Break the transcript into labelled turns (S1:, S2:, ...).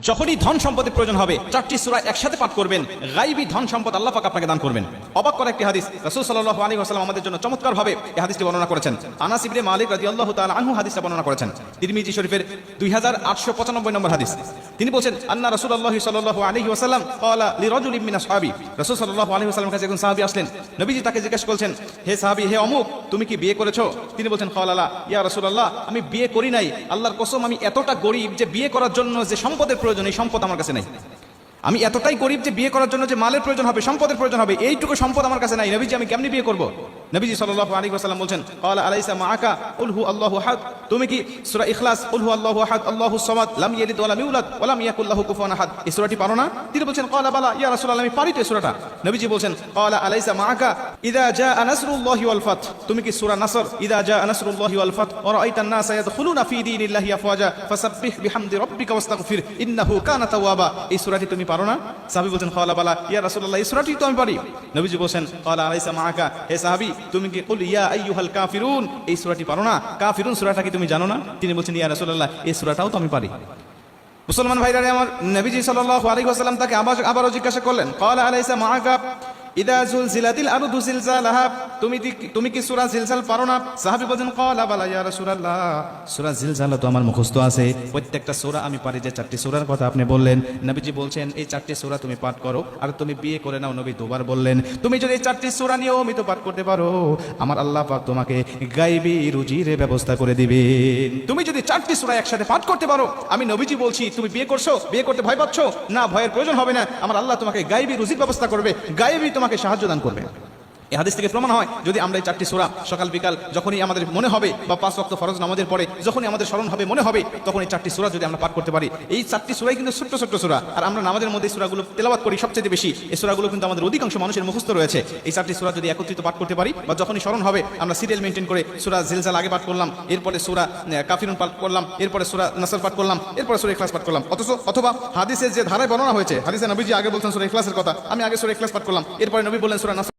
S1: যখনই ধন সম্পদের প্রয়োজন হবে চারটি সূরা একসাথে পাঠ করবেন, গায়বী ধন সম্পদ আল্লাহ পাক আপনাকে দান করবেন। অবাক করা একটি হাদিস রাসূল সাল্লাল্লাহু আলাইহি ওয়াসাল্লাম আমাদের জন্য চমৎকারভাবে এই হাদিসটি বর্ণনা করেছেন। আনাস ইবনে মালিক রাদিয়াল্লাহু তাআলা আনহু হাদিসটা বর্ণনা করেছেন, তিরমিজি শরীফের 2895 নম্বর হাদিস। তিনি বলেন, আন্না রাসূলুল্লাহ সাল্লাল্লাহু আলাইহি ওয়াসাল্লাম ক্বালা লিরাজুলিন মিনাস সাহাবী, রাসূল সাল্লাল্লাহু আলাইহি ওয়াসাল্লামের কাছে একজন সাহাবী আসলেন। নবীজি তাকে জিজ্ঞাসা করছেন, হে সাহাবী, হে অমুক, তুমি কি বিয়ে করেছো? তিনি বলেন, ক্বালা লা ইয়া রাসূলুল্লাহ, আমি বিয়ে করি নাই। আল্লাহর কসম, আমি এতটা গরীব যে বিয়ে করার জন্য যে সম্পদের প্রয়োজন, এই সম্পদ আমার কাছে নাই। আমি এতটাই গরীব যে বিয়ে করার জন্য যে মালের প্রয়োজন হবে, সম্পদের প্রয়োজন হবে, এইটুকু সম্পদ আমার কাছে নাই। নবীজি, আমি কেমনে বিয়ে করব? নবীজি সাল্লাল্লাহু আলাইহি ওয়াসাল্লাম বলেন, ক্বালা আলাইসা মাআকা কুল হু আল্লাহু আহাদ, তুমি কি সূরা ইখলাস কুল হু আল্লাহু আহাদ আল্লাহুস সামাদ লাম ইয়ালিদ ওয়া লাম ইউলাদ ওয়া লাম ইয়াকুল লাহু কুফুয়ান আহাদ, এই সূরাটি পারো না? তিনি বলেন, ক্বালা বালা ইয়া রাসূলুল্লাহ, আমি পারি তো এই সূরাটা। নবীজি বলেন, ক্বালা আলাইসা মাআকা ইযা জাআ নাসরুল্লাহি ওয়াল ফাত, তুমি কি সূরা নাসর ইযা জাআ নাসরুল্লাহি ওয়াল ফাত ওয়া রাআইতান নাসা ইয়াদখুলুনা ফি দীনিল্লাহি আফওয়াজা ফাসাব্বিহ বিহামদি রাব্বিকা ওয়াস্তাগফির ইন্নাহু কানা তাওয়াবা, এই সূরাটি তুমি পারো না? সাহাবী বলেন, ক্বালা বালা ইয়া রাসূলুল্লাহ, এই সূরাটি তো আমি পারি। নবীজি বলেন, ক্বালা আলাইসা মাআকা, হে সাহাবী, তুমি কি কুল ইয়া আইয়ুহাল কাফিরুন, এই সূরাটি পারো না? কাফিরুন সূরাটা কি তুমি জানো না? তিনি বলেন, ইয়া রাসূলুল্লাহ, এই সূরাটাও তো আমি পারি। মুসলমান ভাইরা আমার, নবীজি সাল্লাল্লাহু আলাইহি ওয়াসাল্লাম তাকে আবারও জিজ্ঞাসা করলেন, ক্বালা আলাইসা মাআকা ইদা যুলজিলাতিল আরদু জিলজালাহা, তুমি কি সূরা জিলজাল পারো না? সাহাবী বলেন, ক্বালা বালা ইয়া রাসূলুল্লাহ, সূরা জিলজাল তো আমার মুখস্থ আছে, প্রত্যেকটা সূরা আমি পারি। যে চারটি সূরার কথা আপনি বললেন, নবীজি বলছেন এই চারটি সূরা তুমি পাঠ করো আর তুমি বিয়ে করে নাও। নবী দুবার বললেন, তুমি যদি এই চারটি সূরা নিয়মিত পাঠ করতে পারো, আমার আল্লাহ পাক তোমাকে গায়বী রুজির ব্যবস্থা করে দিবেন। তুমি যদি চারটি সূরা একসাথে পাঠ করতে পারো, আমি নবীজি বলছি, তুমি বিয়ে করছো, বিয়ে করতে ভয় পাচ্ছ না, ভয়ের প্রয়োজন হবে না, আমার আল্লাহ তোমাকে গায়বী রুজির ব্যবস্থা করবে, গায়বী তোমাকে সাহায্য দান করবে। এই হাদিস থেকে প্রমাণ হয়, যদি আমরা এই চারটি সূরা সকাল বিকাল যখনই আমাদের মনে হবে, বা 5 ওয়াক্ত ফরজ নামাজের পরে যখনই আমাদের স্মরণ হবে, মনে হবে, তখন এই চারটি সূরা যদি আমরা পাঠ করতে পারি, এই চারটি সূরাই কিন্তু ছোট্ট ছোট্ট সূরা, আর আমরা নামাজের মধ্যে এই সূরাগুলো তেলাওয়াত করি সবচেয়ে বেশি। এই সূরাগুলো কিন্তু আমাদের অধিকাংশ মানুষের মুখস্থ রয়েছে। এই চারটি সূরা যদি একত্রিত পাঠ করতে পারি, বা যখনই স্মরণ হবে আমরা সিরিয়াল মেনটেন করে সূরা জিলজাল আগে পাঠ করলাম, এরপরে সূরা কাফিরুন পাঠ করলাম, এরপরে সূরা নাসর পাঠ করলাম, এরপরে সূরা ইখলাস পাঠ করলাম। অথবা হাদিসের যে ধারায় বর্ণনা হয়েছে, হাদিসে নবীজি আগে বলছেন সূরা ইখলাসের কথা, আমি আগে সূরা ইখলাস পাঠ করলাম, এরপরে নবী বললেন সূরা নাসর